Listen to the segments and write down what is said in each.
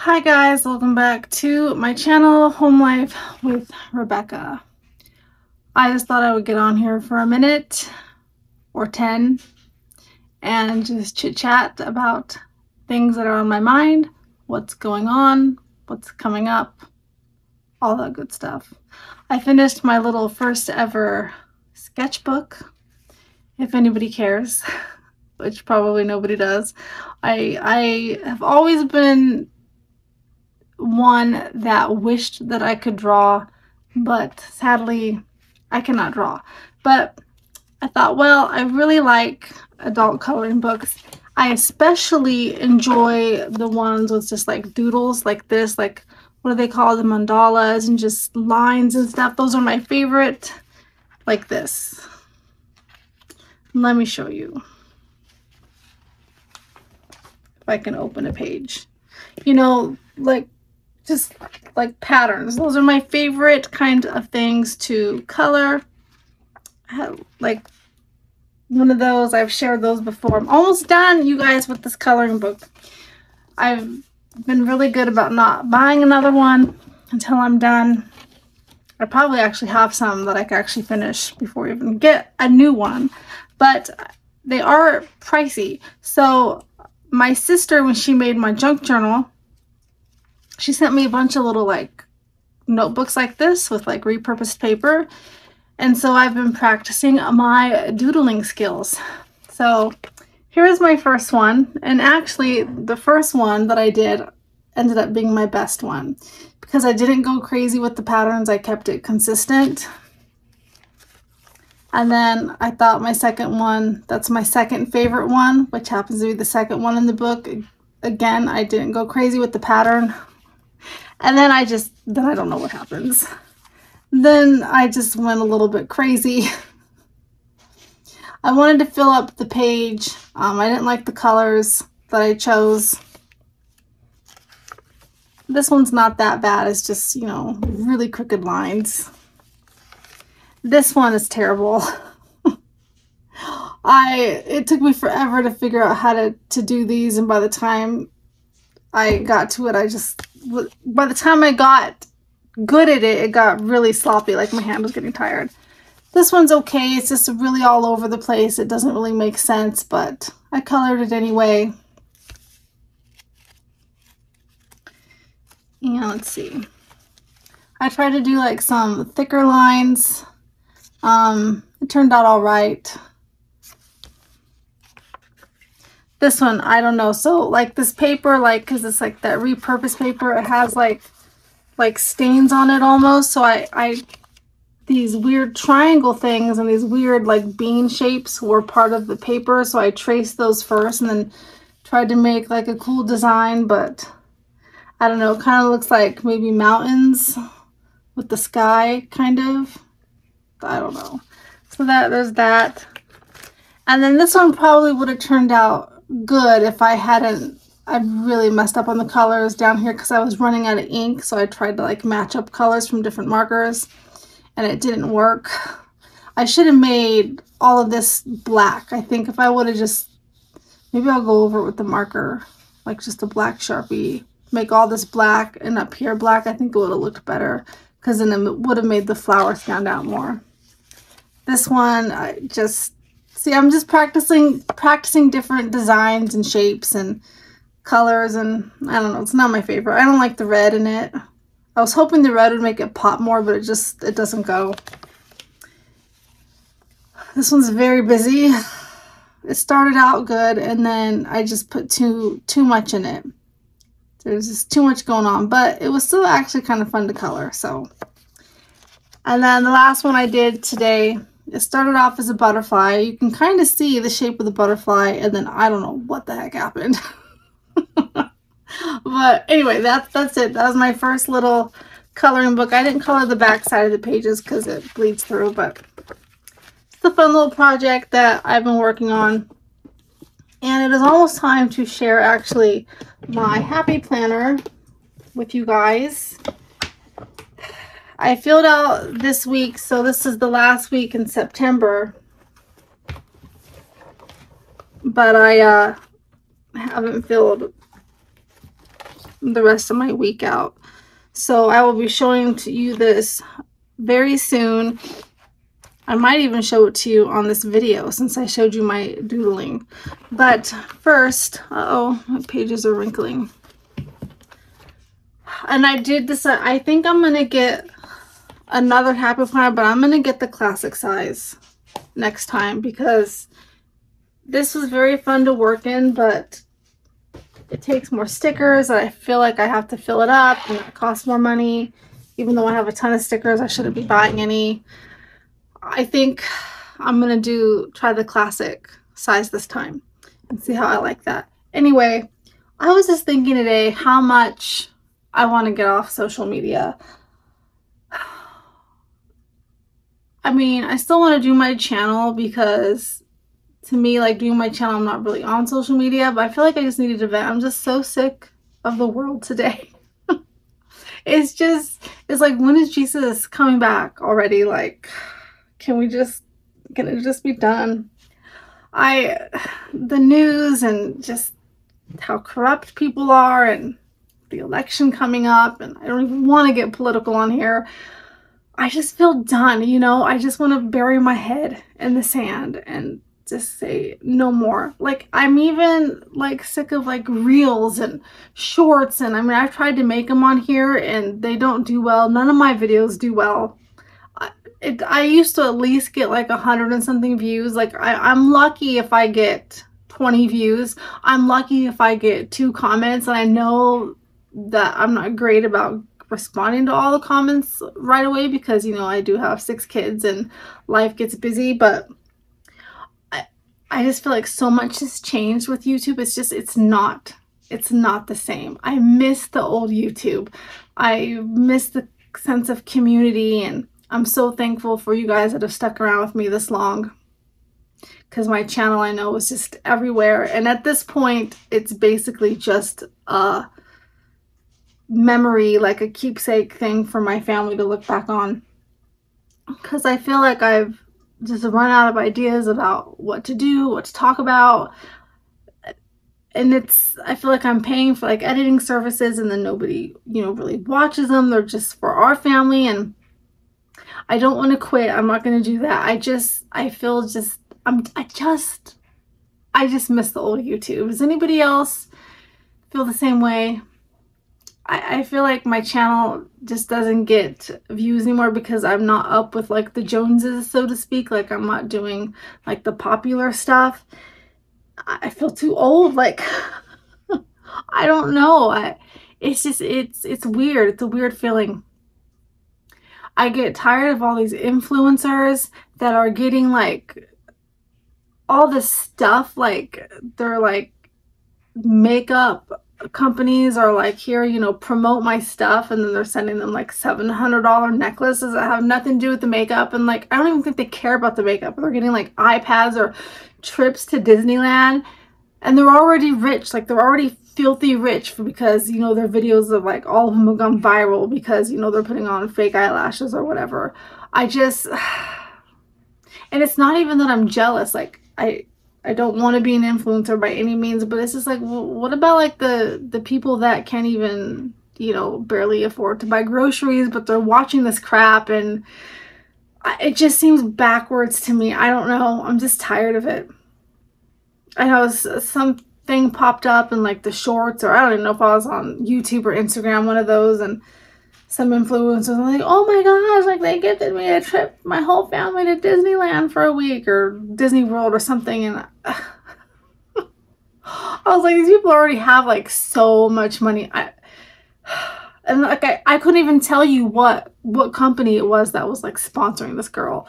Hi guys, welcome back to my channel, Home Life with Rebecca. I just thought I would get on here for a minute or 10 and just chit chat about things that are on my mind, what's going on, what's coming up, all that good stuff. I finished my little first ever sketchbook, if anybody cares, which probably nobody does. I have always been one that wished that I could draw, but sadly I cannot draw. But I thought, well, I really like adult coloring books. I especially enjoy the ones with just like doodles like this, like what do they call them, mandalas and just lines and stuff. Those are my favorite, like this. Let me show you if I can open a page. You know, like just like patterns. Those are my favorite kind of things to color. I have like one of those. I've shared those before. I'm almost done, you guys, with this coloring book. I've been really good about not buying another one until I'm done. I probably actually have some that I can actually finish before I even get a new one, but they are pricey. So my sister, when she made my junk journal, she sent me a bunch of little like notebooks like this with like repurposed paper. And so I've been practicing my doodling skills. So here is my first one. And actually the first one that I did ended up being my best one because I didn't go crazy with the patterns. I kept it consistent. And then I thought my second one, that's my second favorite one, which happens to be the second one in the book. Again, I didn't go crazy with the pattern. And then I don't know what happens. Then I just went a little bit crazy. I wanted to fill up the page. I didn't like the colors that I chose. This one's not that bad. It's just, you know, really crooked lines. This one is terrible. It took me forever to figure out how to do these, and by the time I got to it, by the time I got good at it, it got really sloppy, like my hand was getting tired. This one's okay. It's just really all over the place. It doesn't really make sense, but I colored it anyway. Yeah, let's see. I tried to do like some thicker lines. It turned out all right. This one, I don't know. So like this paper, like, because it's like that repurposed paper, it has like stains on it almost. So I these weird triangle things and these weird like bean shapes were part of the paper. So I traced those first and then tried to make like a cool design, but I don't know, it kind of looks like maybe mountains with the sky, kind of. I don't know. So there's that. And then this one probably would have turned out good if I really messed up on the colors down here because I was running out of ink. So I tried to like match up colors from different markers and it didn't work. I should have made all of this black. I think if I would have just, maybe I'll go over it with the marker, like just a black Sharpie, make all this black and up here black. I think it would have looked better because then it would have made the flower stand out more. This one, I'm just practicing different designs and shapes and colors, and I don't know, it's not my favorite. I don't like the red in it. I was hoping the red would make it pop more, but it doesn't go. This one's very busy. It started out good and then I just put too much in it. There's just too much going on, but it was still actually kind of fun to color. So, and then the last one I did today, it started off as a butterfly. You can kind of see the shape of the butterfly, and then I don't know what the heck happened. But anyway, that's it. That was my first little coloring book. I didn't color the back side of the pages because it bleeds through, but it's a fun little project that I've been working on. And it is almost time to share actually my happy planner with you guys. I filled out this week, so this is the last week in September. But I haven't filled the rest of my week out. So I will be showing to you this very soon. I might even show it to you on this video since I showed you my doodling. But first, uh-oh, my pages are wrinkling. And I did this, I think I'm going to get another Happy Planner, but I'm going to get the classic size next time because this was very fun to work in, but it takes more stickers. I feel like I have to fill it up and it costs more money. Even though I have a ton of stickers, I shouldn't be buying any. I think I'm going to try the classic size this time and see how I like that. Anyway, I was just thinking today how much I want to get off social media. I mean, I still want to do my channel because to me, like doing my channel, I'm not really on social media, but I feel like I just needed to vent. I'm just so sick of the world today. It's like, when is Jesus coming back already? Like, can it just be done? The news and just how corrupt people are and the election coming up, and I don't even want to get political on here. I just feel done, you know? I just want to bury my head in the sand and just say no more. Like, I'm even like sick of like reels and shorts, and I mean, I've tried to make them on here and they don't do well. None of my videos do well. I used to at least get like 100 and something views. Like I'm lucky if I get 20 views. I'm lucky if I get 2 comments, and I know that I'm not great about responding to all the comments right away because, you know, I do have 6 kids and life gets busy, but I just feel like so much has changed with YouTube. It's not the same. I miss the old YouTube. I miss the sense of community, and I'm so thankful for you guys that have stuck around with me this long, because my channel, I know, is just everywhere. And at this point, it's basically just a memory, like a keepsake thing for my family to look back on, because I feel like I've just run out of ideas about what to do, what to talk about. And I feel like I'm paying for like editing services, and then nobody, you know, really watches them. They're just for our family, and I don't want to quit. I'm not going to do that. I just miss the old YouTube. Does anybody else feel the same way? I feel like my channel just doesn't get views anymore because I'm not up with like the Joneses, so to speak. Like, I'm not doing like the popular stuff. I feel too old. Like, I don't know. It's weird. It's a weird feeling. I get tired of all these influencers that are getting like all this stuff. Like, they're like makeup companies are like, here, you know, promote my stuff, and then they're sending them like $700 necklaces that have nothing to do with the makeup, and like, I don't even think they care about the makeup. They're getting like iPads or trips to Disneyland, and they're already rich. Like, they're already filthy rich because, you know, their videos of like all of them have gone viral because, you know, they're putting on fake eyelashes or whatever. And it's not even that I'm jealous. Like, I don't want to be an influencer by any means, but it's just like, well, what about like the people that can't even, you know, barely afford to buy groceries, but they're watching this crap, and it just seems backwards to me. I don't know. I'm just tired of it. I know something popped up in like the shorts, or I don't even know if I was on YouTube or Instagram, one of those, and some influencers are like, oh my gosh, like they gifted me a trip, my whole family, to Disneyland for a week, or Disney World or something. And I was like, these people already have like so much money. And like, I couldn't even tell you what company it was that was like sponsoring this girl.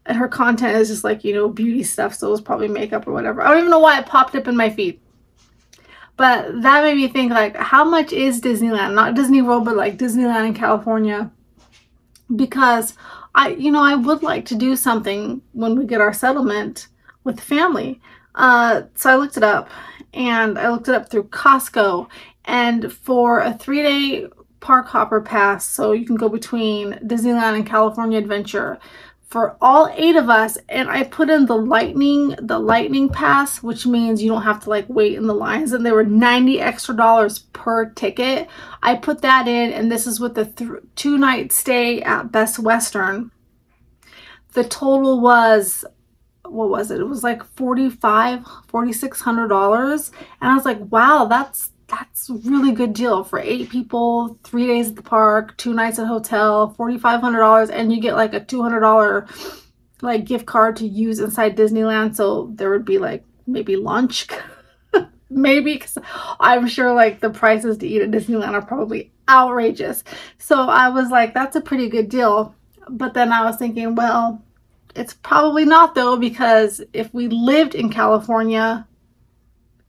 And her content is just like, you know, beauty stuff. So it was probably makeup or whatever. I don't even know why it popped up in my feed. But that made me think, like, how much is Disneyland? Not Disney World, but like Disneyland in California. Because I would like to do something when we get our settlement with family. So I looked it up, and I looked it up through Costco. And for a 3-day park hopper pass, so you can go between Disneyland and California Adventure, for all 8 of us, and I put in the lightning pass, which means you don't have to like wait in the lines, and there were $90 extra per ticket. I put that in, and this is with the 2-night stay at Best Western. The total was, what was it? It was like $4,600, and I was like, wow, that's a really good deal for 8 people, 3 days at the park, 2 nights at hotel, $4,500, and you get like a $200 like gift card to use inside Disneyland. So there would be like maybe lunch, maybe, because I'm sure like the prices to eat at Disneyland are probably outrageous. So I was like, that's a pretty good deal. But then I was thinking, well, it's probably not though, because if we lived in California,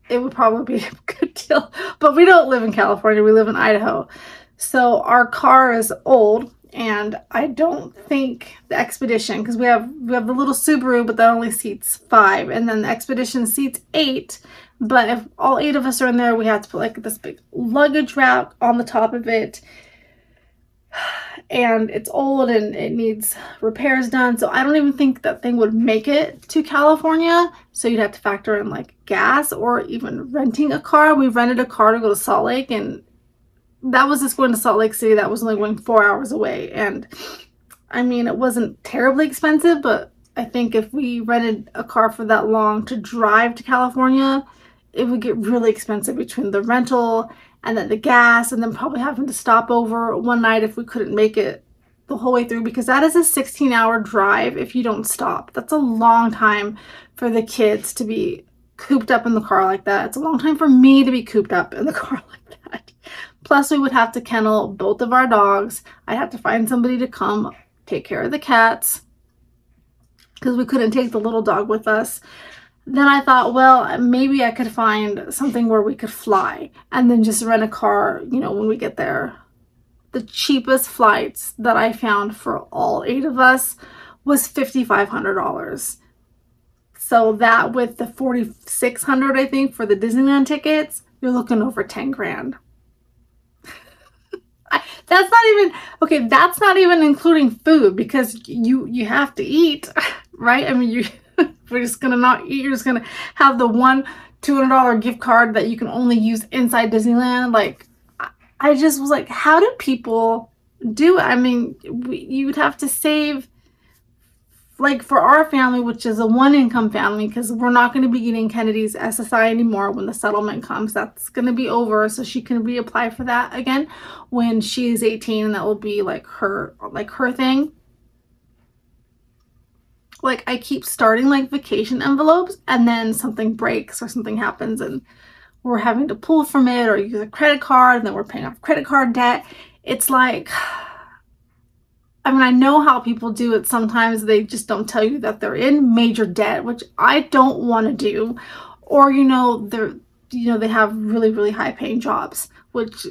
it would probably be a good deal. But we don't live in California, we live in Idaho. So our car is old, and I don't think the Expedition, because we have the little Subaru, but that only seats 5, and then the Expedition seats 8. But if all 8 of us are in there, we have to put like this big luggage rack on the top of it. And it's old and it needs repairs done. So I don't even think that thing would make it to California. So you'd have to factor in like gas or even renting a car. We rented a car to go to Salt Lake, and that was just going to Salt Lake City. That was only going 4 hours away. And I mean, it wasn't terribly expensive, but I think if we rented a car for that long to drive to California, it would get really expensive between the rental and then the gas, and then probably having to stop over one night if we couldn't make it the whole way through, because that is a 16-hour drive if you don't stop. That's a long time for the kids to be cooped up in the car like that. It's a long time for me to be cooped up in the car like that. Plus, we would have to kennel both of our dogs. I'd have to find somebody to come take care of the cats, because we couldn't take the little dog with us. Then I thought, well, maybe I could find something where we could fly and then just rent a car, you know, when we get there. The cheapest flights that I found for all 8 of us was $5,500. So that with the $4,600, I think, for the Disneyland tickets, you're looking over 10 grand. That's not even, okay, that's not even including food, because you have to eat, right? I mean, we're just gonna not eat. You're just gonna have the one $200 gift card that you can only use inside Disneyland. Like, I just was like, how do people do it? I mean, you would have to save, like for our family, which is a 1-income family, because we're not going to be getting Kennedy's SSI anymore when the settlement comes. That's going to be over, so she can reapply for that again when she is 18, and that will be like her thing. Like, I keep starting like vacation envelopes, and then something breaks or something happens and we're having to pull from it or use a credit card, and then we're paying off credit card debt. It's like, I mean, I know how people do it. Sometimes they just don't tell you that they're in major debt, which I don't want to do. Or, you know, they have really, really high paying jobs, which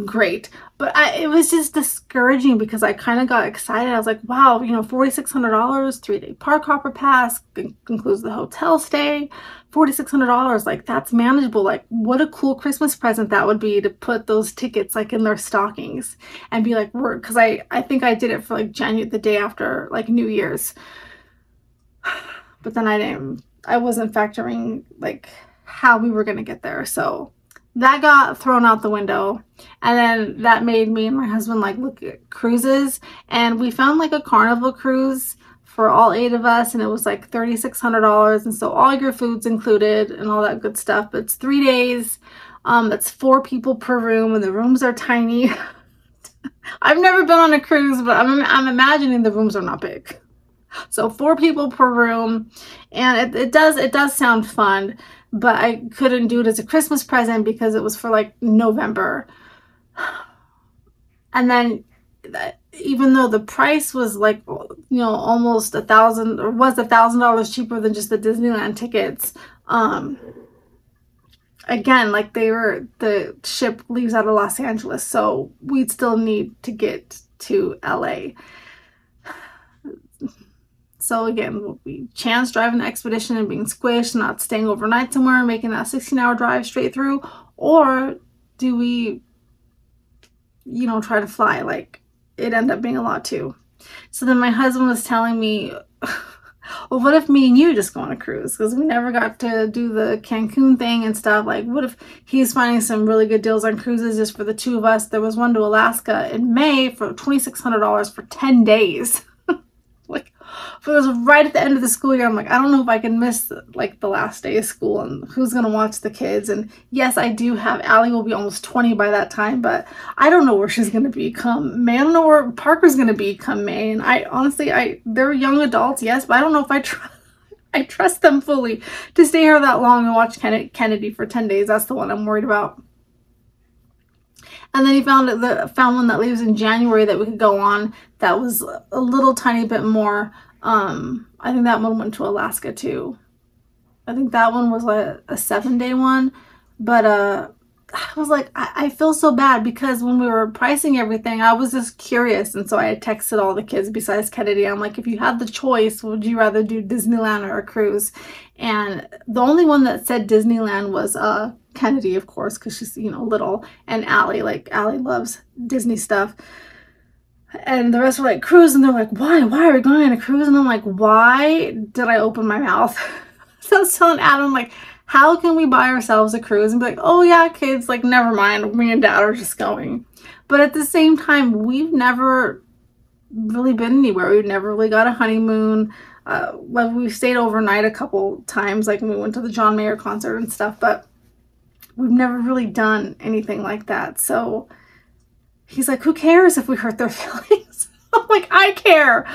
great. But it was just discouraging, because I kind of got excited. I was like, wow, you know, $4,600, 3-day park hopper pass, includes the hotel stay, $4,600, like that's manageable. Like, what a cool Christmas present that would be, to put those tickets like in their stockings and be like, work. Because I think I did it for like the day after like New Year's. But then I wasn't factoring like how we were gonna get there. So that got thrown out the window. And then that made me and my husband like look at cruises, and we found like a Carnival cruise for all 8 of us, and it was like $3,600, and so all your food's included and all that good stuff. But it's 3 days. It's 4 people per room, and the rooms are tiny. I've never been on a cruise, but I'm imagining the rooms are not big. So 4 people per room, and it does sound fun, but I couldn't do it as a Christmas present because it was for like November. And then even though the price was like, you know, almost $1,000, or was $1,000 cheaper than just the Disneyland tickets, again, like the ship leaves out of Los Angeles, so we'd still need to get to LA. So again, we chance driving the Expedition and being squished, not staying overnight somewhere, making that 16-hour drive straight through, or do we, you know, try to fly? Like, it ended up being a lot too. So then my husband was telling me, well, what if me and you just go on a cruise? Because we never got to do the Cancun thing and stuff. Like, what if he's finding some really good deals on cruises just for the two of us? There was one to Alaska in May for $2,600 for 10 days. Like, but it was right at the end of the school year. I'm like, I don't know if I can miss like the last day of school and who's going to watch the kids. And yes, I do have, Allie will be almost 20 by that time, but I don't know where she's going to be come May. I don't know where Parker's going to be come May. And I honestly, they're young adults, yes, but I don't know if I trust them fully to stay here that long and watch Kennedy for 10 days. That's the one I'm worried about. And then he found one that leaves in January that we could go on. That was a little tiny bit more. I think that one went to Alaska too. I think that one was a 7-day one. But I was like, I feel so bad because when we were pricing everything, I was just curious. And so I had texted all the kids besides Kennedy. I'm like, if you had the choice, would you rather do Disneyland or a cruise? And the only one that said Disneyland was Kennedy, of course, because she's, you know, little, and Allie. Like, Allie loves Disney stuff. And the rest were like, cruise, and they're like, why are we going on a cruise? And I'm like, why did I open my mouth? So I was telling Adam, like, how can we buy ourselves a cruise and be like, oh yeah, kids, like, never mind, me and Dad are just going. But at the same time, we've never really been anywhere. We've never really got a honeymoon. Well, we've stayed overnight a couple times, like when we went to the John Mayer concert and stuff, but we've never really done anything like that. So he's like, who cares if we hurt their feelings? I'm like, I care.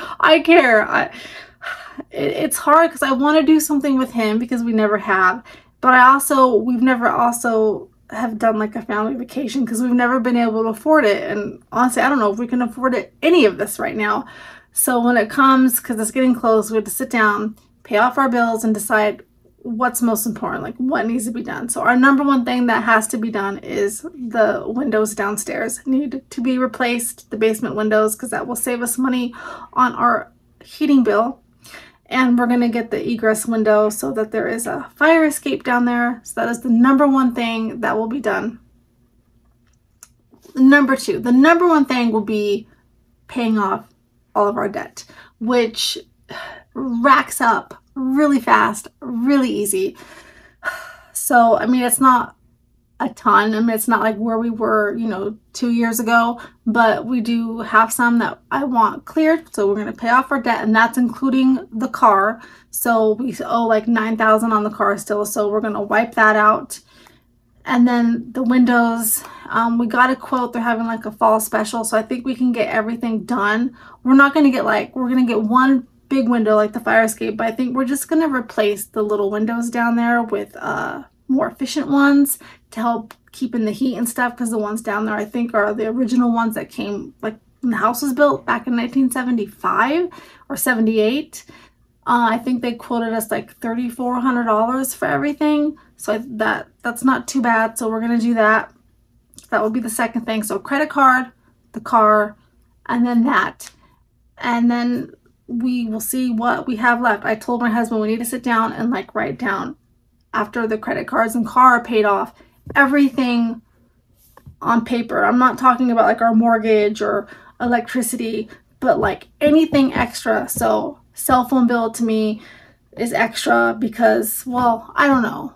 It's hard because I want to do something with him because we never have. But we've never also have done like a family vacation because we've never been able to afford it. And honestly, I don't know if we can afford any of this right now. So when it comes, because it's getting close, we have to sit down, pay off our bills, and decide what's most important, like what needs to be done. So our number one thing that has to be done is the windows downstairs need to be replaced, the basement windows, because that will save us money on our heating bill. And we're going to get the egress window so that there is a fire escape down there. So that is the number one thing that will be done. Number two, the number one thing will be paying off all of our debt, which racks up really fast, really easy. So, I mean, it's not a ton. I mean, it's not like where we were, you know, 2 years ago, but we do have some that I want cleared. So we're going to pay off our debt, and that's including the car. So we owe like $9,000 on the car still. So we're going to wipe that out. And then the windows, we got a quote. They're having like a fall special. So I think we can get everything done. We're not going to get we're going to get one big window like the fire escape, but I think we're just going to replace the little windows down there with more efficient ones to help keep in the heat and stuff, because the ones down there I think are the original ones that came like when the house was built back in 1975 or 78. I think they quoted us like $3,400 for everything. So that's not too bad. So we're going to do that. That will be the second thing. So credit card, the car, and then that. And then we will see what we have left. I told my husband we need to sit down and like write down, after the credit cards and car are paid off, everything on paper. I'm not talking about like our mortgage or electricity, but like anything extra. So cell phone bill to me is extra because, well, I don't know,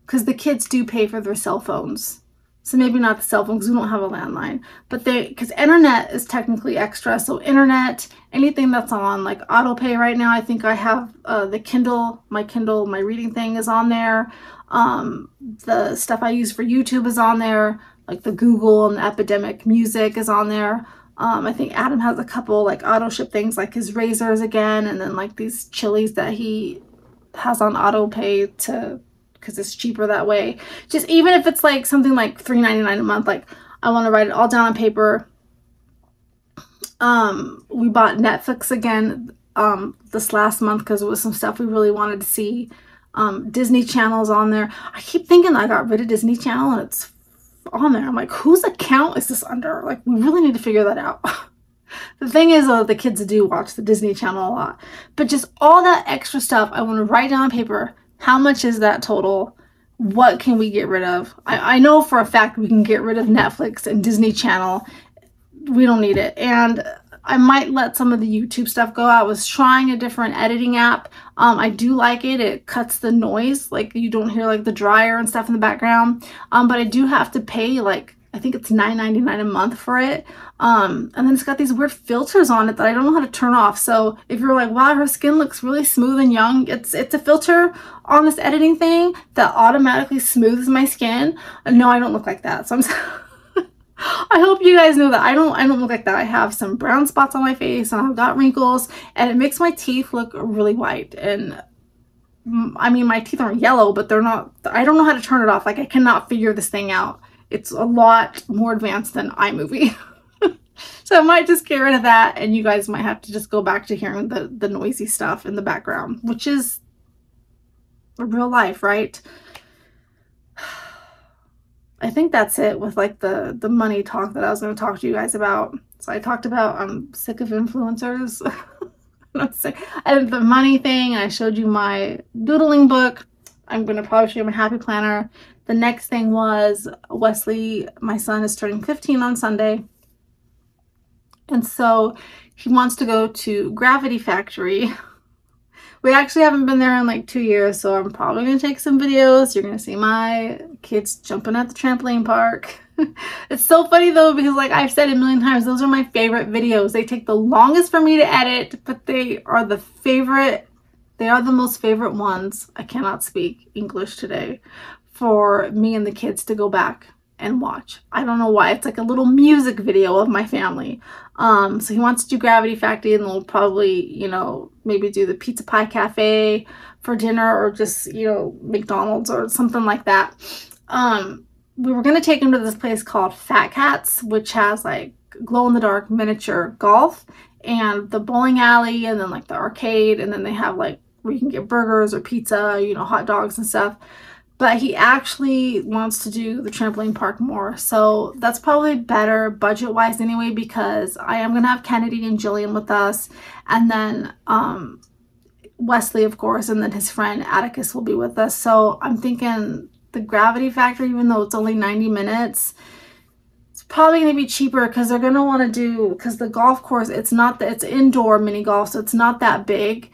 because the kids do pay for their cell phones. So maybe not the cell phone because we don't have a landline, but because internet is technically extra. So internet, anything that's on like auto pay right now. I think I have the Kindle, my reading thing is on there. The stuff I use for YouTube is on there, like the Google and the Epidemic Music is on there. I think Adam has a couple like auto ship things, like his razors again, and then like these chilies that he has on auto pay because it's cheaper that way. Just even if it's like something like $3.99 a month, like I want to write it all down on paper. We bought Netflix again this last month because it was some stuff we really wanted to see. Disney Channel's on there. I keep thinking I got rid of Disney Channel and it's on there. I'm like, whose account is this under? Like, we really need to figure that out. The thing is, the kids do watch the Disney Channel a lot, but just all that extra stuff, I want to write down on paper. How much is that total? What can we get rid of? I know for a fact we can get rid of Netflix and Disney Channel. We don't need it. And I might let some of the YouTube stuff go. I was trying a different editing app. I do like it. It cuts the noise. Like you don't hear like the dryer and stuff in the background. But I do have to pay like, I think it's $9.99 a month for it. And then it's got these weird filters on it that I don't know how to turn off. So if you're like, wow, her skin looks really smooth and young, it's a filter on this editing thing that automatically smooths my skin. No, I don't look like that. So I'm I hope you guys know that I don't look like that. I have some brown spots on my face and I've got wrinkles, and it makes my teeth look really white. And I mean, my teeth aren't yellow, but they're not, I don't know how to turn it off. Like I cannot figure this thing out. It's a lot more advanced than iMovie. So I might just get rid of that, and you guys might have to just go back to hearing the noisy stuff in the background, which is real life, right? I think that's it with like the money talk that I was going to talk to you guys about. So I talked about I'm sick of influencers. Not sick. And the money thing. I showed you my doodling book. I'm going to probably show you my happy planner. The next thing was Wesley, my son, is turning 15 on Sunday. And so he wants to go to Gravity Factory. We actually haven't been there in like 2 years, so I'm probably going to take some videos. You're going to see my kids jumping at the trampoline park. It's so funny though, because like I've said a million times, those are my favorite videos. They take the longest for me to edit, but they are the favorite. They are the most favorite ones. I cannot speak English today. For me and the kids to go back and watch. I don't know why. It's like a little music video of my family. So he wants to do Gravity Factory, and we'll probably, you know, maybe do the Pizza Pie Cafe for dinner, or just, you know, McDonald's or something like that. We were going to take him to this place called Fat Cats, which has like glow-in-the-dark miniature golf and the bowling alley, and then like the arcade, and then they have like where you can get burgers or pizza, you know, hot dogs and stuff. But he actually wants to do the trampoline park more. So that's probably better budget-wise anyway, because I am going to have Kennedy and Jillian with us. And then Wesley, of course, and then his friend Atticus will be with us. So I'm thinking the Gravity Factory, even though it's only 90 minutes, it's probably going to be cheaper, because they're going to want to do, because the golf course, it's not that, it's indoor mini golf, so it's not that big.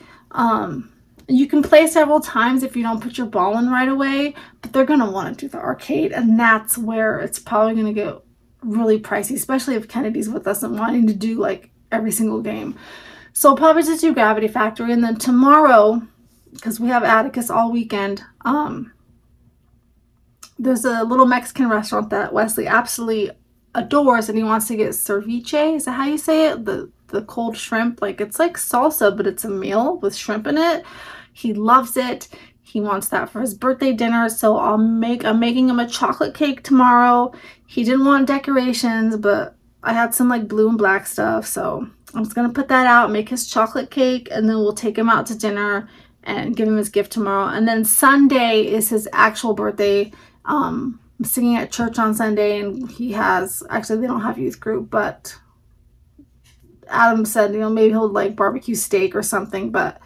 You can play several times if you don't put your ball in right away, but they're going to want to do the arcade, and that's where it's probably going to get really pricey, especially if Kennedy's with us and wanting to do like every single game. So I'll probably just do Gravity Factory, and then tomorrow, because we have Atticus all weekend, there's a little Mexican restaurant that Wesley absolutely adores, and he wants to get ceviche. Is that how you say it? The cold shrimp, like it's like salsa, but it's a meal with shrimp in it. He loves it. He wants that for his birthday dinner, so I'm making him a chocolate cake tomorrow. He didn't want decorations, but I had some like blue and black stuff, so I'm just gonna put that out, make his chocolate cake, and then we'll take him out to dinner and give him his gift tomorrow. And then Sunday is his actual birthday. I'm singing at church on Sunday, and he has, actually they don't have youth group, but Adam said, you know, maybe he'll like barbecue steak or something, but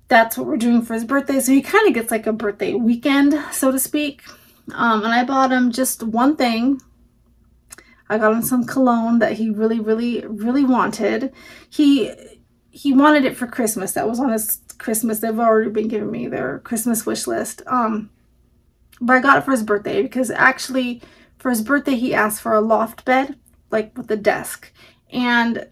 that's what we're doing for his birthday. So he kind of gets like a birthday weekend, so to speak. And I bought him just one thing. I got him some cologne that he really, really, really wanted. He wanted it for Christmas. That was on his Christmas. They've already been giving me their Christmas wish list. But I got it for his birthday, because actually for his birthday he asked for a loft bed, like with a desk. And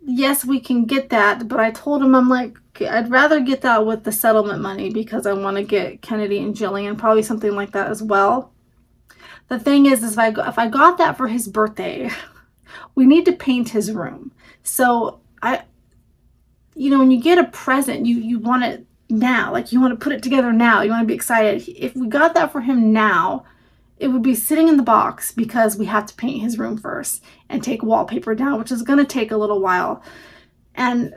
yes, we can get that, but I told him, I'm like, okay, I'd rather get that with the settlement money, because I want to get Kennedy and Jillian probably something like that as well. The thing is if I got that for his birthday, we need to paint his room. So you know, when you get a present, you want it now, like you want to put it together now, you want to be excited. If we got that for him now, it would be sitting in the box, because we have to paint his room first and take wallpaper down, which is going to take a little while. And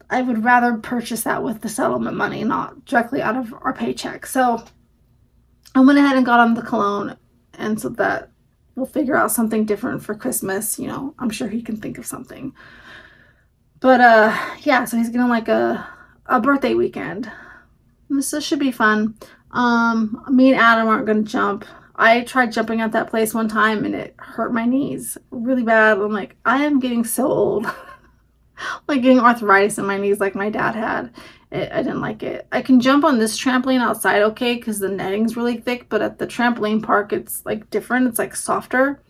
I would rather purchase that with the settlement money, not directly out of our paycheck. So I went ahead and got him the cologne, and so that we'll figure out something different for Christmas. You know, I'm sure he can think of something. But yeah, so he's getting like a birthday weekend. This should be fun. Me and Adam aren't going to jump. I tried jumping at that place one time and it hurt my knees really bad. I'm like, I am getting so old. Like getting arthritis in my knees like my dad had. I didn't like it. I can jump on this trampoline outside okay because the netting's really thick, but at the trampoline park it's like different. It's like softer.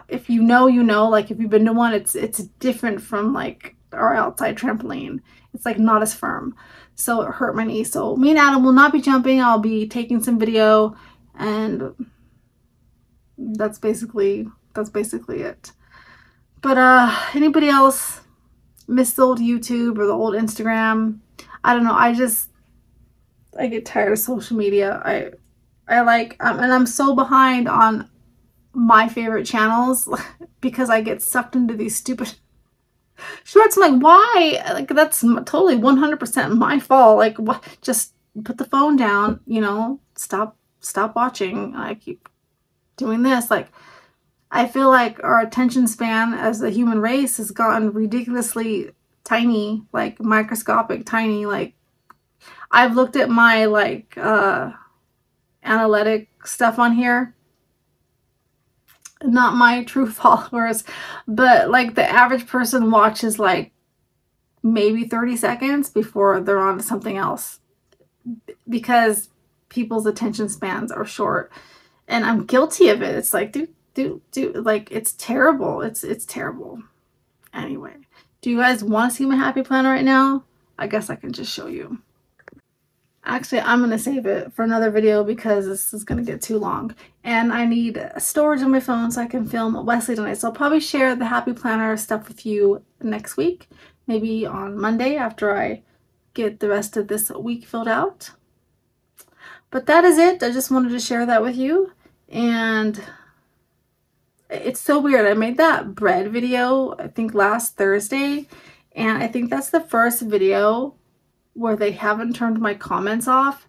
If you know, you know, like if you've been to one, it's different from like our outside trampoline. It's like not as firm. So it hurt my knee. So me and Adam will not be jumping. I'll be taking some video, and that's basically it. But anybody else miss the old YouTube or the old Instagram? I don't know. I get tired of social media. I like and I'm so behind on my favorite channels because I get sucked into these stupid shorts. I'm like, why? Like, that's totally 100% my fault. Like, what? Just put the phone down, you know, stop watching. I keep doing this. Like, I feel like our attention span as a human race has gotten ridiculously tiny, like microscopic tiny. Like, I've looked at my like analytic stuff on here, not my true followers, but like the average person watches like maybe 30 seconds before they're on to something else because people's attention spans are short, and I'm guilty of it. It's like, do like, it's terrible. It's terrible. Anyway, do you guys want to see my happy planner right now? I guess I can just show you. Actually, I'm going to save it for another video because this is going to get too long. And I need storage on my phone so I can film Wesley tonight. So I'll probably share the happy planner stuff with you next week. Maybe on Monday after I get the rest of this week filled out. But that is it. I just wanted to share that with you. And it's so weird. I made that bread video, I think last Thursday. And I think that's the first video where they haven't turned my comments off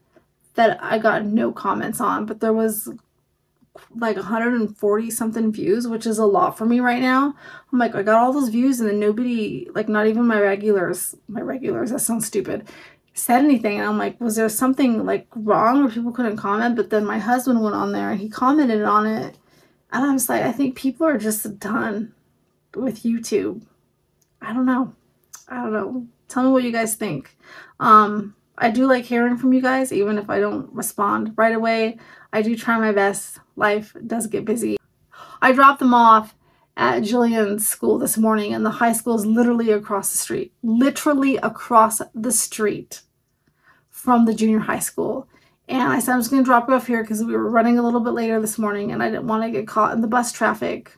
that I got no comments on, but there was like 140 something views, which is a lot for me right now. I'm like, I got all those views and then nobody, like not even my regulars, that sounds stupid, said anything. And I'm like, was there something like wrong where people couldn't comment? But then my husband went on there and he commented on it. And I was like, I think people are just done with YouTube. I don't know. Tell me what you guys think. I do like hearing from you guys, even if I don't respond right away. I do try my best. Life does get busy. I dropped them off at Jillian's school this morning, and the high school is literally across the street. Literally across the street from the junior high school. And I said, I'm just going to drop you off here because we were running a little bit later this morning, and I didn't want to get caught in the bus traffic.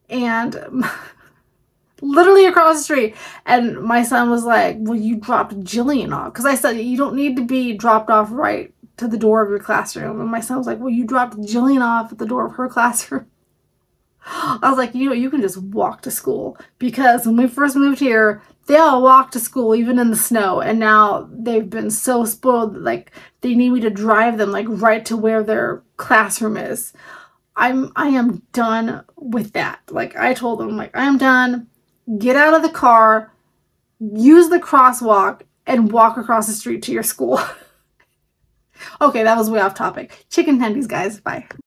And literally across the street. And my son was like, well, you dropped Jillian off. Because I said, you don't need to be dropped off right to the door of your classroom. And my son was like, well, you dropped Jillian off at the door of her classroom. I was like, you know, you can just walk to school. Because when we first moved here, they all walked to school, even in the snow. And now they've been so spoiled that, like, they need me to drive them, like, right to where their classroom is. I am done with that. Like, I told them, like, I am done. Get out of the car, use the crosswalk, and walk across the street to your school. Okay, that was way off topic. Chicken tendies, guys. Bye.